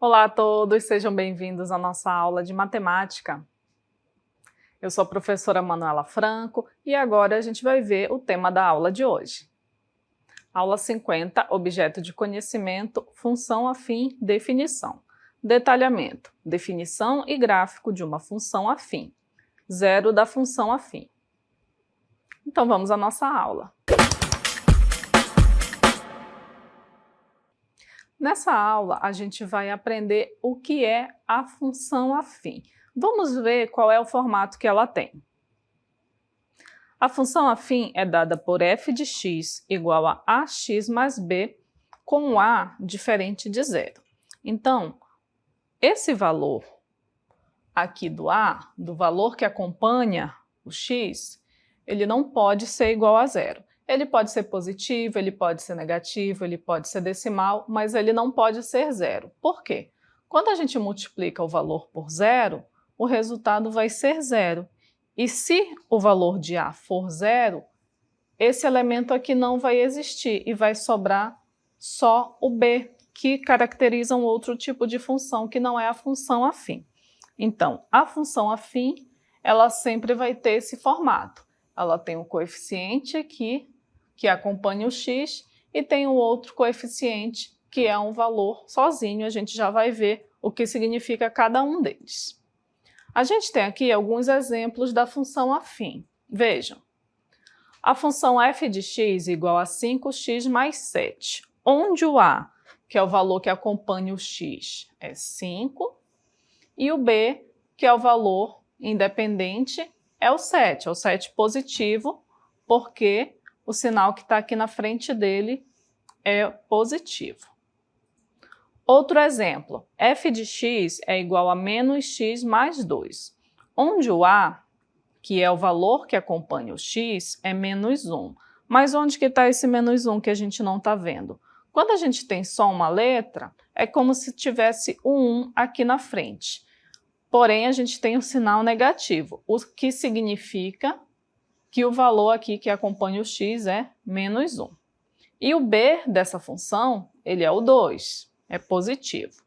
Olá a todos, sejam bem-vindos à nossa aula de matemática. Eu sou a professora Manuela Franco e agora a gente vai ver o tema da aula de hoje. Aula 50, objeto de conhecimento, função afim, definição. Detalhamento, definição e gráfico de uma função afim. Zero da função afim. Então vamos à nossa aula. Nessa aula, a gente vai aprender o que é a função afim. Vamos ver qual é o formato que ela tem. A função afim é dada por f de x igual a ax mais b, com a diferente de zero. Então, esse valor aqui do a, do valor que acompanha o x, ele não pode ser igual a zero. Ele pode ser positivo, ele pode ser negativo, ele pode ser decimal, mas ele não pode ser zero. Por quê? Quando a gente multiplica o valor por zero, o resultado vai ser zero. E se o valor de a for zero, esse elemento aqui não vai existir e vai sobrar só o b, que caracteriza um outro tipo de função que não é a função afim. Então, a função afim, ela sempre vai ter esse formato. Ela tem um coeficiente aqui, que acompanha o x, e tem um outro coeficiente, que é um valor sozinho. A gente já vai ver o que significa cada um deles. A gente tem aqui alguns exemplos da função afim. Vejam, a função f de x igual a 5x mais 7, onde o a, que é o valor que acompanha o x, é 5, e o b, que é o valor independente, é o 7 positivo, porque o sinal que está aqui na frente dele é positivo. Outro exemplo, f de x é igual a menos x mais 2, onde o a, que é o valor que acompanha o x, é menos 1. Mas onde que está esse menos 1 que a gente não está vendo? Quando a gente tem só uma letra, é como se tivesse o 1 aqui na frente. Porém, a gente tem um sinal negativo, o que significa que o valor aqui que acompanha o x é menos 1. E o b dessa função, ele é o 2, é positivo.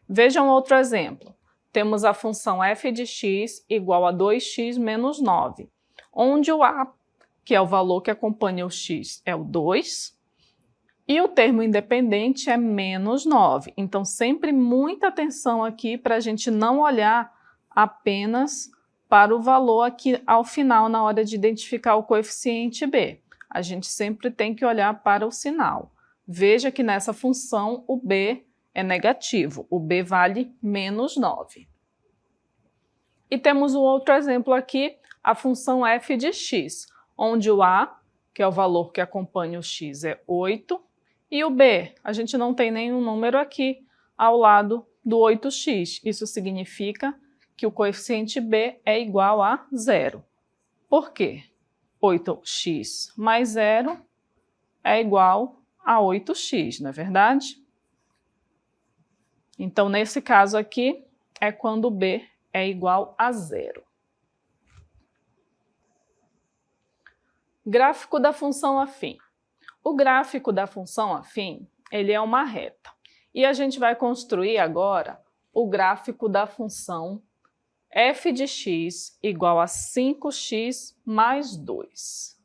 Vejam outro exemplo. Temos a função f de x igual a 2x menos 9, onde o a, que é o valor que acompanha o x, é o 2, e o termo independente é menos 9. Então, sempre muita atenção aqui para a gente não olhar apenas para o valor aqui ao final, na hora de identificar o coeficiente b. A gente sempre tem que olhar para o sinal. Veja que nessa função o b é negativo, o b vale menos 9. E temos um outro exemplo aqui, a função f de x, onde o a, que é o valor que acompanha o x, é 8, e o b, a gente não tem nenhum número aqui ao lado do 8x. Isso significa que o coeficiente b é igual a zero. Por quê? 8x mais 0 é igual a 8x, não é verdade? Então, nesse caso aqui, é quando b é igual a zero. Gráfico da função afim. O gráfico da função afim, ele é uma reta. E a gente vai construir agora o gráfico da função f de x igual a 5x mais 2.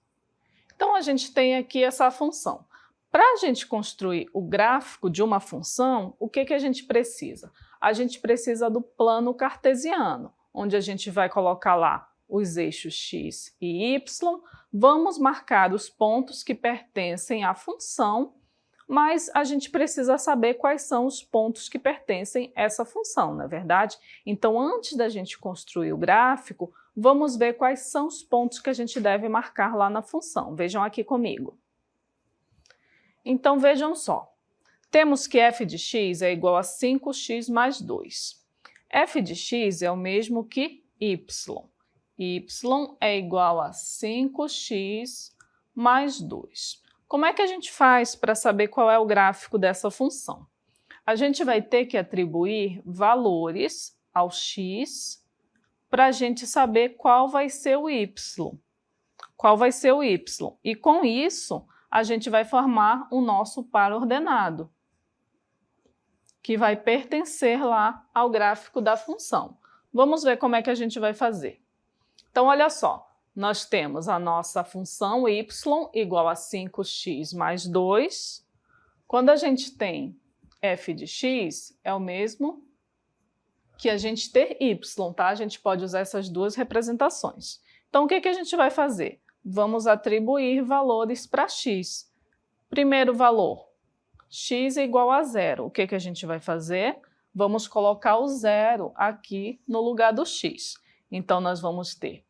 Então, a gente tem aqui essa função. Para a gente construir o gráfico de uma função, o que a gente precisa? A gente precisa do plano cartesiano, onde a gente vai colocar lá os eixos x e y, vamos marcar os pontos que pertencem à função, mas a gente precisa saber quais são os pontos que pertencem a essa função, não é verdade? Então, antes da gente construir o gráfico, vamos ver quais são os pontos que a gente deve marcar lá na função. Vejam aqui comigo. Então, vejam só. Temos que f de x é igual a 5x mais 2. f de x é o mesmo que y. Y é igual a 5x mais 2. Como é que a gente faz para saber qual é o gráfico dessa função? A gente vai ter que atribuir valores ao x para a gente saber qual vai ser o y. Qual vai ser o y? E com isso, a gente vai formar o nosso par ordenado, que vai pertencer lá ao gráfico da função. Vamos ver como é que a gente vai fazer. Então, olha só, nós temos a nossa função y igual a 5x mais 2. Quando a gente tem f de x, é o mesmo que a gente ter y, tá? A gente pode usar essas duas representações. Então, o que que a gente vai fazer? Vamos atribuir valores para x. Primeiro valor, x é igual a 0. O que que a gente vai fazer? Vamos colocar o 0 aqui no lugar do x. Então, nós vamos ter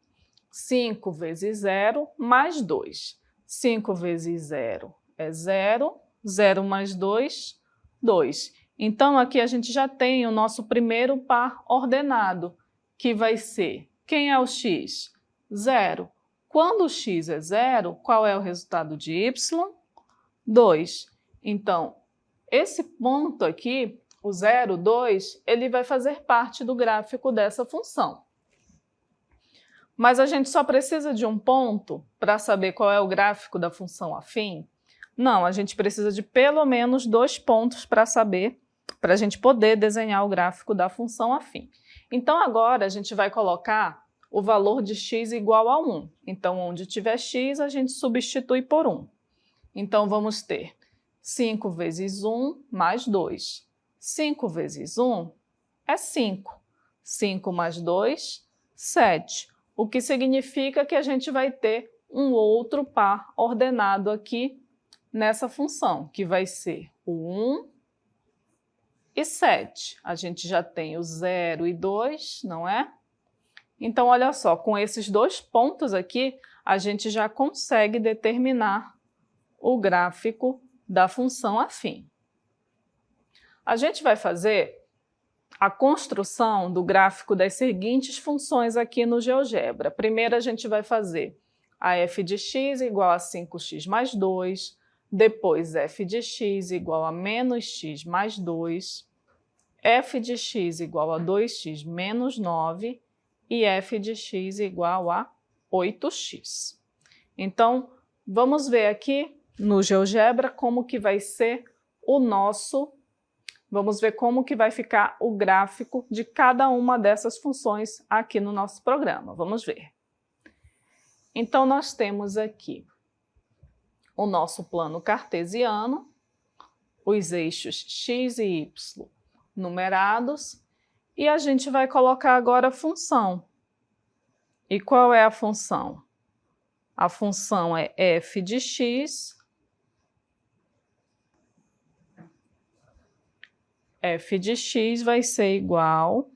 5 vezes 0 mais 2. 5 vezes 0 é 0. 0 mais 2, 2. Então, aqui a gente já tem o nosso primeiro par ordenado, que vai ser, quem é o x? 0. Quando o x é 0, qual é o resultado de y? 2. Então, esse ponto aqui, o 0, 2, ele vai fazer parte do gráfico dessa função. Mas a gente só precisa de um ponto para saber qual é o gráfico da função afim? Não, a gente precisa de pelo menos 2 pontos para saber, para a gente poder desenhar o gráfico da função afim. Então, agora a gente vai colocar o valor de x igual a 1. Então, onde tiver x, a gente substitui por 1. Então, vamos ter 5 vezes 1 mais 2. 5 vezes 1 é 5. 5 mais 2, 7. O que significa que a gente vai ter um outro par ordenado aqui nessa função, que vai ser o 1 e 7. A gente já tem o 0 e 2, não é? Então, olha só, com esses 2 pontos aqui, a gente já consegue determinar o gráfico da função afim. A gente vai fazer a construção do gráfico das seguintes funções aqui no GeoGebra. Primeiro, a gente vai fazer a f de x igual a 5x mais 2, depois f de x igual a menos x mais 2, f de x igual a 2x menos 9 e f de x igual a 8x. Então, vamos ver aqui no GeoGebra como que vai ser o nosso, vamos ver como que vai ficar o gráfico de cada uma dessas funções aqui no nosso programa. Vamos ver. Então, nós temos aqui o nosso plano cartesiano, os eixos x e y numerados, e a gente vai colocar agora a função. E qual é a função? A função é f de x, f de x vai ser igual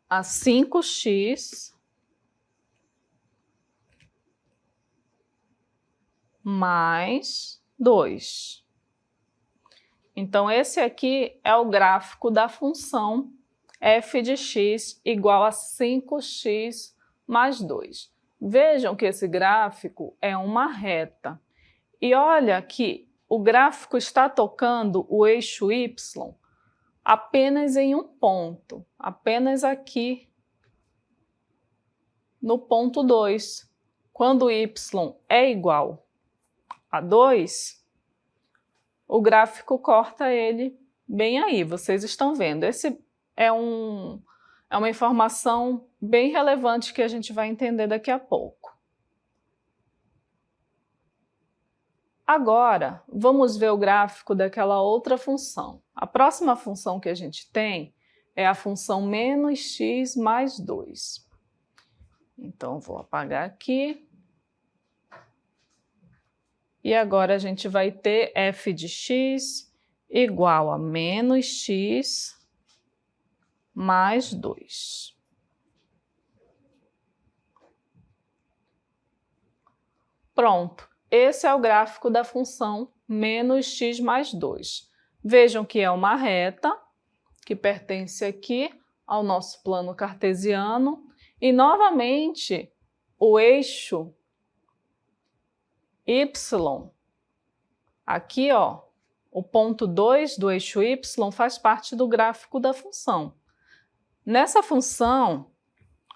a 5x mais 2. Então, esse aqui é o gráfico da função f de x igual a 5x mais 2. Vejam que esse gráfico é uma reta. E olha que o gráfico está tocando o eixo y apenas em um ponto, apenas aqui no ponto 2. Quando y é igual a 2, o gráfico corta ele bem aí, vocês estão vendo. Esse é uma informação bem relevante que a gente vai entender daqui a pouco. Agora, vamos ver o gráfico daquela outra função. A próxima função que a gente tem é a função menos x mais 2. Então, vou apagar aqui. E agora a gente vai ter f de x igual a menos x mais 2. Pronto, esse é o gráfico da função menos x mais 2. Vejam que é uma reta que pertence aqui ao nosso plano cartesiano e, novamente, o eixo y, aqui, ó, o ponto 2 do eixo y faz parte do gráfico da função. Nessa função,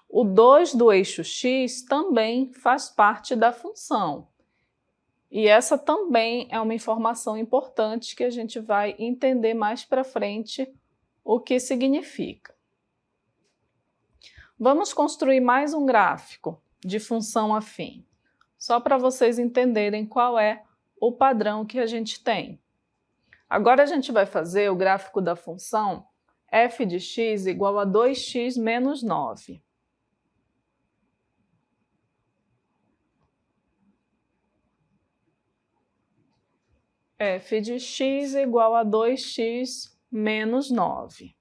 o 2 do eixo x também faz parte da função. E essa também é uma informação importante que a gente vai entender mais para frente o que significa. Vamos construir mais um gráfico de função afim, só para vocês entenderem qual é o padrão que a gente tem. Agora a gente vai fazer o gráfico da função f de x igual a 2x menos 9. F de x igual a 2x menos 9.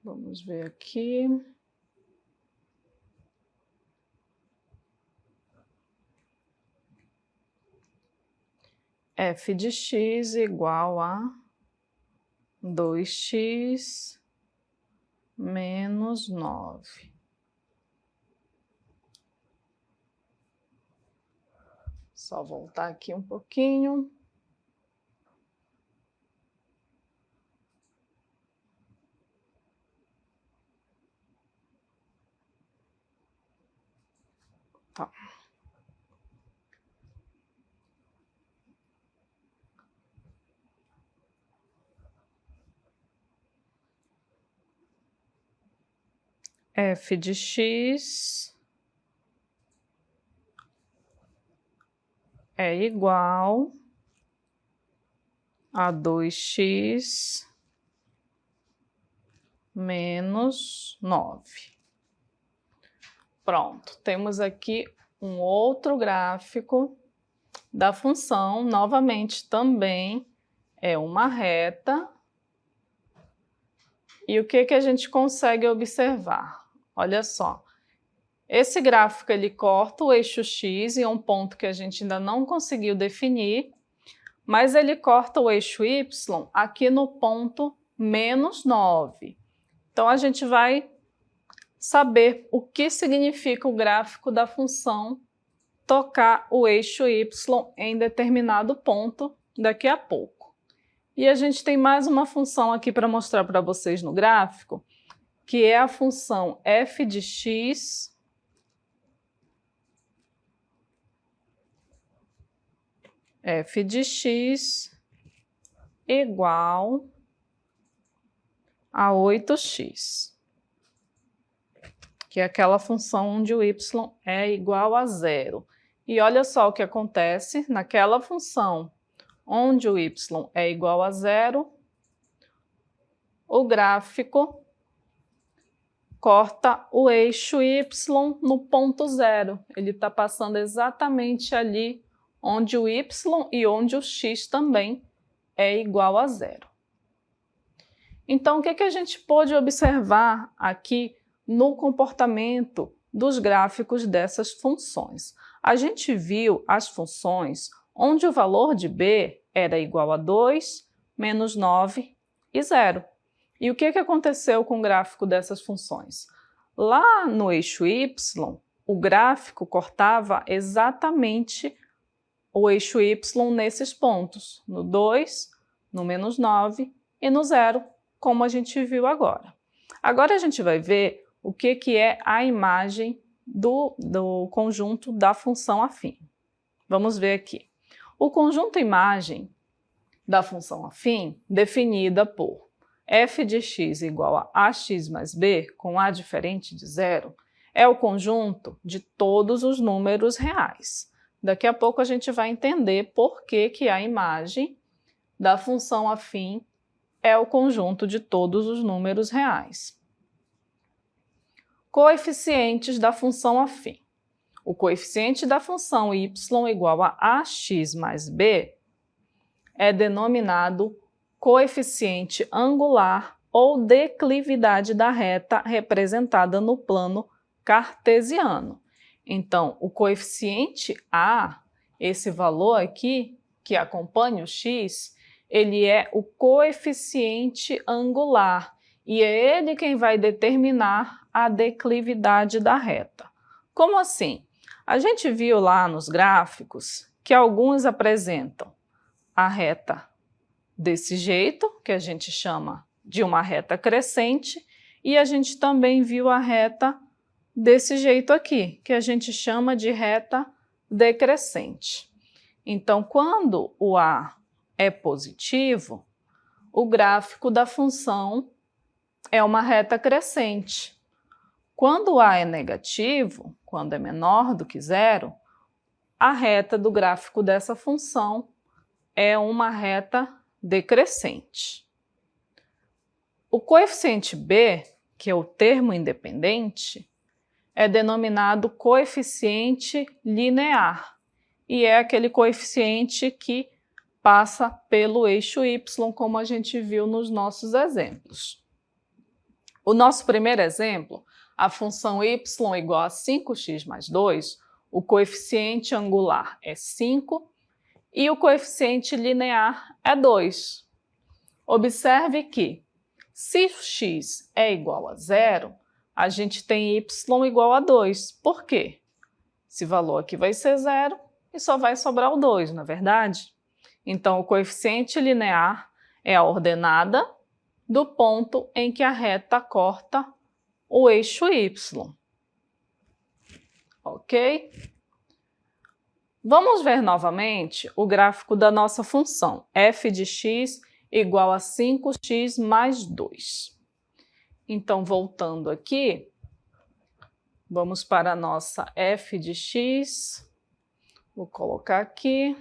Vamos ver aqui. F de x igual a 2x menos 9. Só voltar aqui um pouquinho. Tá. F de x é igual a 2x menos 9. Pronto, temos aqui um outro gráfico da função, novamente também é uma reta. E o que a gente consegue observar? Olha só, esse gráfico ele corta o eixo x em um ponto que a gente ainda não conseguiu definir, mas ele corta o eixo y aqui no ponto menos 9. Então a gente vai saber o que significa o gráfico da função tocar o eixo y em determinado ponto daqui a pouco. E a gente tem mais uma função aqui para mostrar para vocês no gráfico, que é a função f de x igual a 8x, que é aquela função onde o y é igual a 0. E olha só o que acontece naquela função onde o y é igual a 0, o gráfico corta o eixo y no ponto 0. Ele está passando exatamente ali onde o y e onde o x também é igual a 0. Então, o que a gente pôde observar aqui no comportamento dos gráficos dessas funções? A gente viu as funções onde o valor de b era igual a 2, menos 9 e 0. E o que aconteceu com o gráfico dessas funções? Lá no eixo y, o gráfico cortava exatamente o eixo y nesses pontos, no 2, no menos 9 e no 0, como a gente viu agora. Agora a gente vai ver o que é a imagem do conjunto da função afim. Vamos ver aqui. O conjunto imagem da função afim, definida por f de x igual a ax mais b com a diferente de 0, é o conjunto de todos os números reais. Daqui a pouco a gente vai entender por que a imagem da função afim é o conjunto de todos os números reais. Coeficientes da função afim. O coeficiente da função y igual a ax mais b é denominado coeficiente angular ou declividade da reta representada no plano cartesiano. Então, o coeficiente A, esse valor aqui, que acompanha o x, ele é o coeficiente angular e é ele quem vai determinar a declividade da reta. Como assim? A gente viu lá nos gráficos que alguns apresentam a reta desse jeito, que a gente chama de uma reta crescente e a gente também viu a reta desse jeito aqui, que a gente chama de reta decrescente. Então, quando o A é positivo, o gráfico da função é uma reta crescente. Quando o A é negativo, quando é menor do que zero, a reta do gráfico dessa função é uma reta decrescente. O coeficiente B, que é o termo independente, é denominado coeficiente linear e é aquele coeficiente que passa pelo eixo y, como a gente viu nos nossos exemplos. O nosso primeiro exemplo, a função y igual a 5x mais 2, o coeficiente angular é 5 e o coeficiente linear é 2. Observe que, se x é igual a 0, a gente tem y igual a 2. Por quê? Esse valor aqui vai ser 0 e só vai sobrar o 2, não é verdade? Então, o coeficiente linear é a ordenada do ponto em que a reta corta o eixo y. Ok? Vamos ver novamente o gráfico da nossa função f de x igual a 5x mais 2. Então, voltando aqui, vamos para a nossa f de x. Vou colocar aqui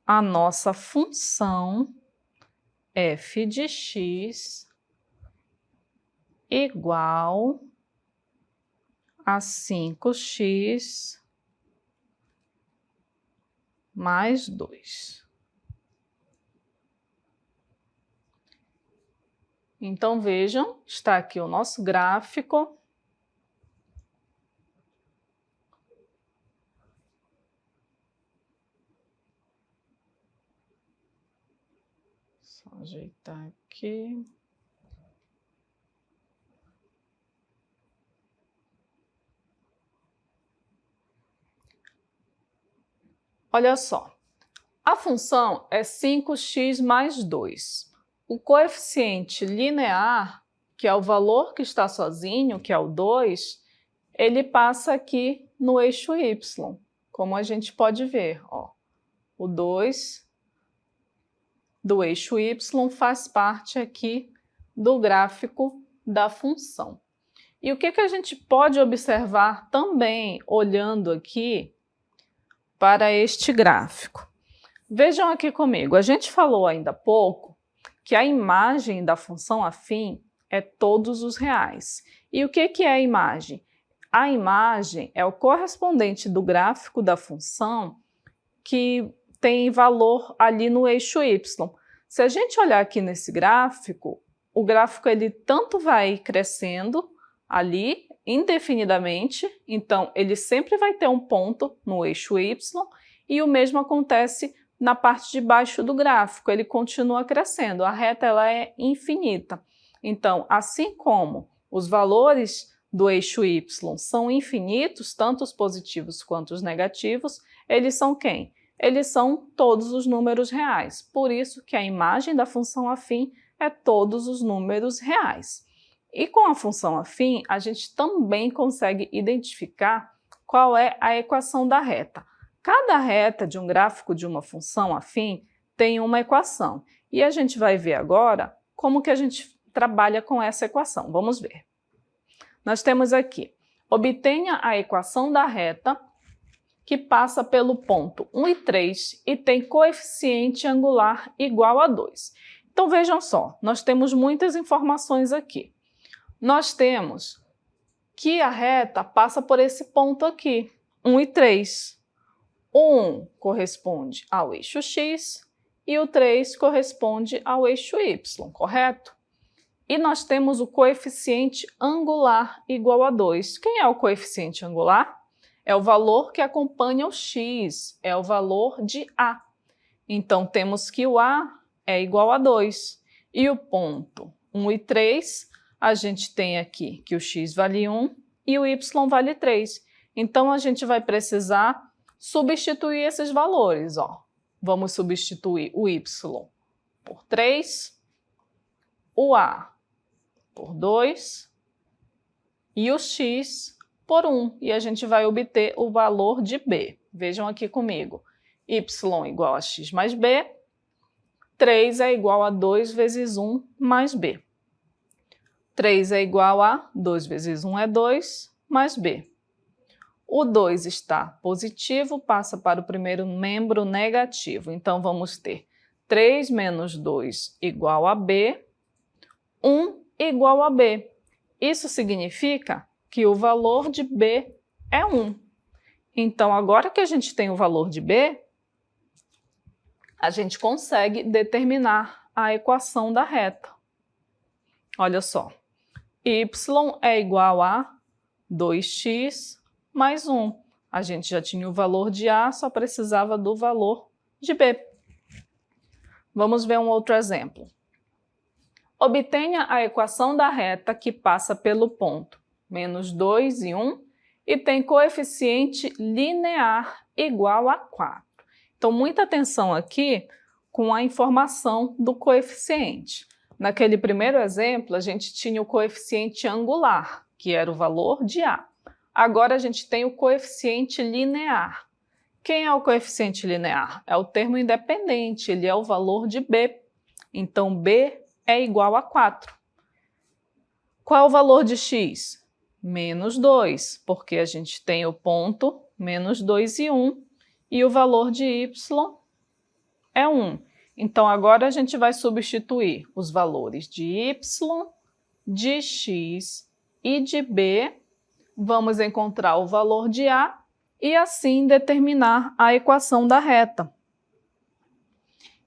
a nossa função f de x igual a 5x mais 2. Então, vejam, está aqui o nosso gráfico. Só ajeitar aqui. Olha só, a função é 5x mais 2. O coeficiente linear, que é o valor que está sozinho, que é o 2, ele passa aqui no eixo y, como a gente pode ver. Ó, o 2 do eixo y faz parte aqui do gráfico da função. E o que a gente pode observar também, olhando aqui para este gráfico? Vejam aqui comigo, a gente falou ainda há pouco que a imagem da função afim é todos os reais. E o que é a imagem? A imagem é o correspondente do gráfico da função que tem valor ali no eixo y. Se a gente olhar aqui nesse gráfico, o gráfico ele tanto vai crescendo ali indefinidamente, então ele sempre vai ter um ponto no eixo y, e o mesmo acontece na parte de baixo do gráfico, ele continua crescendo, a reta ela é infinita. Então, assim como os valores do eixo y são infinitos, tanto os positivos quanto os negativos, eles são quem? Eles são todos os números reais, por isso que a imagem da função afim é todos os números reais. E com a função afim, a gente também consegue identificar qual é a equação da reta. Cada reta de um gráfico de uma função afim tem uma equação. E a gente vai ver agora como que a gente trabalha com essa equação. Vamos ver. Nós temos aqui, obtenha a equação da reta que passa pelo ponto 1 e 3 e tem coeficiente angular igual a 2. Então vejam só, nós temos muitas informações aqui. Nós temos que a reta passa por esse ponto aqui, 1 e 3. O 1 corresponde ao eixo x e o 3 corresponde ao eixo y, correto? E nós temos o coeficiente angular igual a 2. Quem é o coeficiente angular? É o valor que acompanha o x, é o valor de A. Então, temos que o A é igual a 2. E o ponto 1 e 3, a gente tem aqui que o x vale 1 e o y vale 3. Então, a gente vai precisar substituir esses valores. Ó. Vamos substituir o y por 3 o A por 2 e o X por 1. E a gente vai obter o valor de B. Vejam aqui comigo. Y igual a X mais B. 3 é igual a 2 vezes 1 mais B. 3 é igual a 2 vezes 1 é 2 mais B. O 2 está positivo, passa para o primeiro membro negativo. Então, vamos ter 3 menos 2 igual a B, 1 igual a B. Isso significa que o valor de B é 1. Então, agora que a gente tem o valor de B, a gente consegue determinar a equação da reta. Olha só, y é igual a 2x mais 1. A gente já tinha o valor de A, só precisava do valor de B. Vamos ver um outro exemplo. Obtenha a equação da reta que passa pelo ponto menos 2 e 1 e tem coeficiente linear igual a 4. Então, muita atenção aqui com a informação do coeficiente. Naquele primeiro exemplo, a gente tinha o coeficiente angular, que era o valor de A. Agora a gente tem o coeficiente linear. Quem é o coeficiente linear? É o termo independente, ele é o valor de B. Então, B é igual a 4. Qual é o valor de x? Menos 2, porque a gente tem o ponto menos 2 e 1, e o valor de y é 1. Então, agora a gente vai substituir os valores de y, de x e de b. Vamos encontrar o valor de A e assim determinar a equação da reta.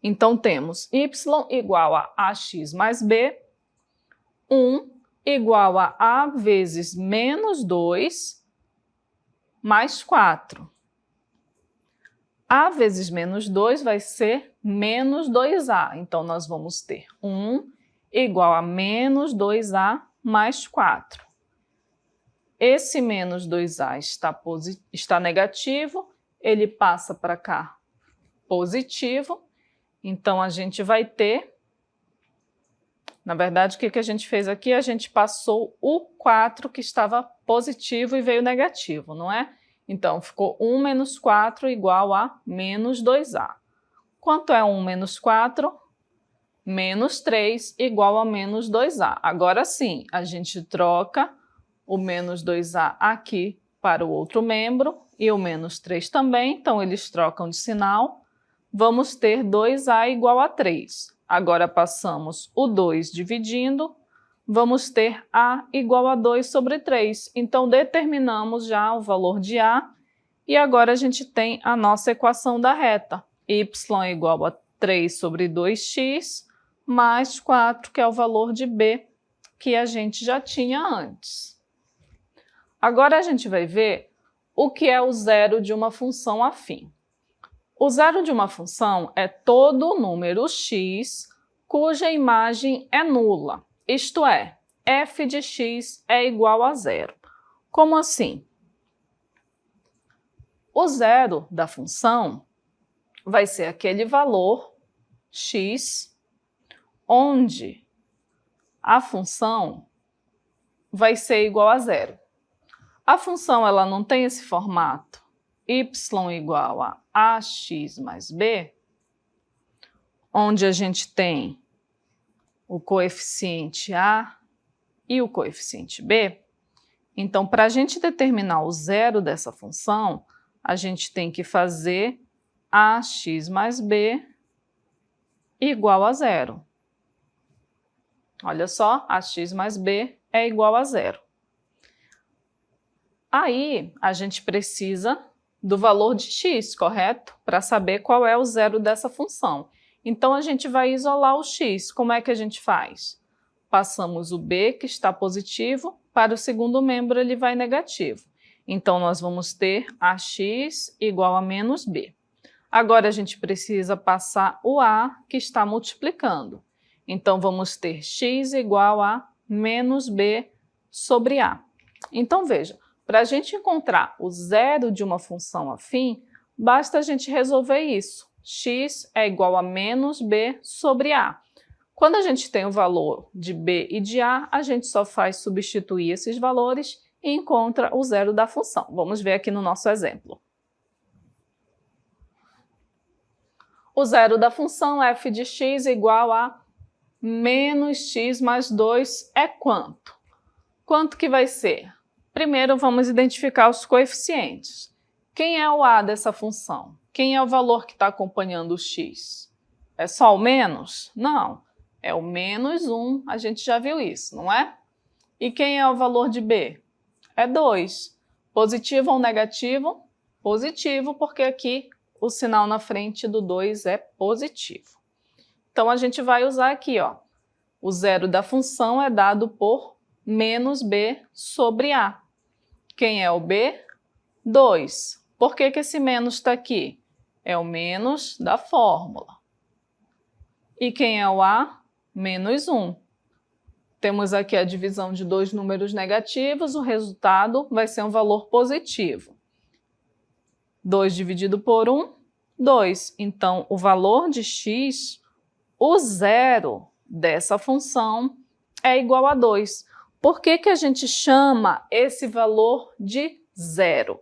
Então, temos y igual a ax mais b, 1 igual a A vezes menos 2 mais 4. A vezes menos 2 vai ser menos 2A. Então, nós vamos ter 1 igual a menos 2A mais 4. Esse menos 2A está negativo, ele passa para cá positivo. Então, a gente vai ter... Na verdade, o que a gente fez aqui? A gente passou o 4 que estava positivo e veio negativo, não é? Então, ficou 1 menos 4 igual a menos 2A. Quanto é 1 menos 4? Menos 3 igual a menos 2A. Agora sim, a gente troca o menos 2A aqui para o outro membro e o menos 3 também, então eles trocam de sinal. Vamos ter 2A igual a 3. Agora passamos o 2 dividindo, vamos ter A igual a 2 sobre 3. Então, determinamos já o valor de A e agora a gente tem a nossa equação da reta. Y é igual a 3 sobre 2x mais 4, que é o valor de B, que a gente já tinha antes. Agora a gente vai ver o que é o zero de uma função afim. O zero de uma função é todo número x cuja imagem é nula, isto é, f de x é igual a zero. Como assim? O zero da função vai ser aquele valor x onde a função vai ser igual a zero. A função ela não tem esse formato y igual a ax mais b, onde a gente tem o coeficiente a e o coeficiente b. Então, para a gente determinar o zero dessa função, a gente tem que fazer ax mais b igual a zero. Olha só, ax mais b é igual a zero. Aí, a gente precisa do valor de x, correto? Para saber qual é o zero dessa função. Então, a gente vai isolar o x. Como é que a gente faz? Passamos o b, que está positivo, para o segundo membro ele vai negativo. Então, nós vamos ter ax igual a menos b. Agora, a gente precisa passar o a, que está multiplicando. Então, vamos ter x igual a menos b sobre a. Então, veja, para a gente encontrar o zero de uma função afim, basta a gente resolver isso. X é igual a menos b sobre a. Quando a gente tem o valor de b e de a, a gente só faz substituir esses valores e encontra o zero da função. Vamos ver aqui no nosso exemplo. O zero da função f de x igual a menos x mais 2 é quanto? Quanto que vai ser? Primeiro vamos identificar os coeficientes. Quem é o a dessa função? Quem é o valor que está acompanhando o x? É só o menos? Não, é o menos 1, a gente já viu isso, não é? E quem é o valor de b? É 2. Positivo ou negativo? Positivo, porque aqui o sinal na frente do 2 é positivo. Então, a gente vai usar aqui, ó, o zero da função é dado por menos b sobre a. Quem é o b? 2. Por que que esse menos está aqui? É o menos da fórmula. E quem é o a? Menos 1. Temos aqui a divisão de dois números negativos, o resultado vai ser um valor positivo. 2 dividido por 1, 2. Então, o valor de x, o zero dessa função, é igual a 2. Por que que a gente chama esse valor de zero?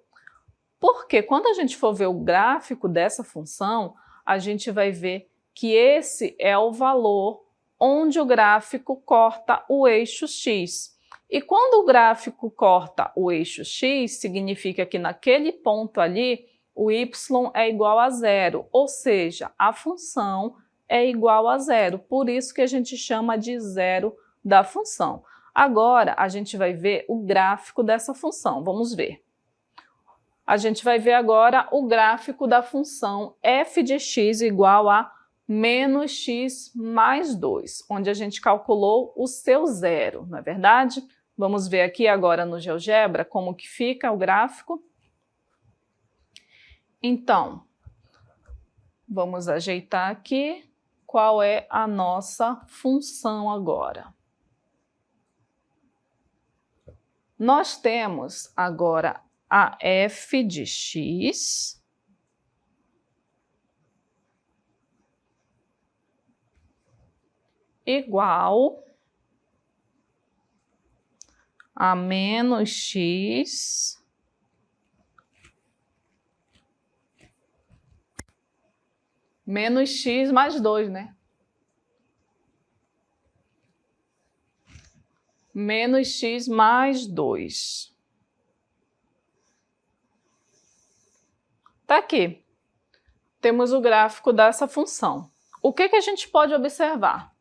Porque quando a gente for ver o gráfico dessa função, a gente vai ver que esse é o valor onde o gráfico corta o eixo x. E quando o gráfico corta o eixo x, significa que naquele ponto ali, o y é igual a zero, ou seja, a função é igual a zero. Por isso que a gente chama de zero da função. Agora, a gente vai ver o gráfico dessa função. Vamos ver. A gente vai ver agora o gráfico da função f de x igual a menos x mais 2, onde a gente calculou o seu zero, não é verdade? Vamos ver aqui agora no GeoGebra como que fica o gráfico. Então, vamos ajeitar aqui qual é a nossa função agora. Nós temos agora a f de x igual a menos x menos x mais 2, né? Menos x mais 2. Tá aqui. Temos o gráfico dessa função. O que que a gente pode observar?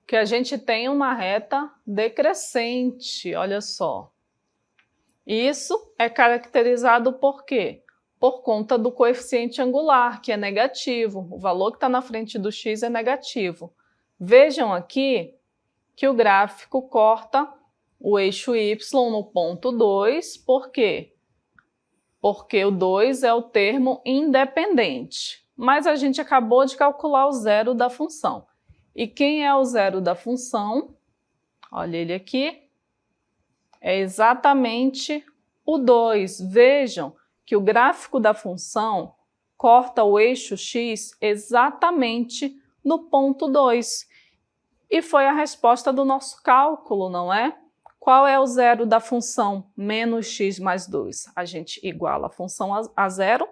Que a gente tem uma reta decrescente, olha só. Isso é caracterizado por quê? Por conta do coeficiente angular, que é negativo. O valor que está na frente do x é negativo. Vejam aqui que o gráfico corta o eixo y no ponto 2, por quê? Porque o 2 é o termo independente. Mas a gente acabou de calcular o zero da função. E quem é o zero da função? Olha ele aqui. É exatamente o 2. Vejam que o gráfico da função corta o eixo x exatamente no ponto 2. E foi a resposta do nosso cálculo, não é? Qual é o zero da função menos x mais 2? A gente iguala a função a zero,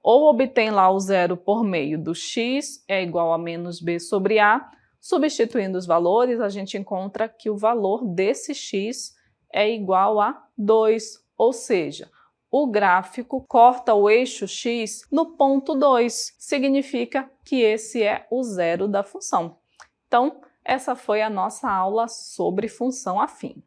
ou obtém lá o zero por meio do x é igual a menos b sobre a. Substituindo os valores, a gente encontra que o valor desse x é igual a 2, ou seja, o gráfico corta o eixo x no ponto 2, significa que esse é o zero da função. Então, essa foi a nossa aula sobre função afim.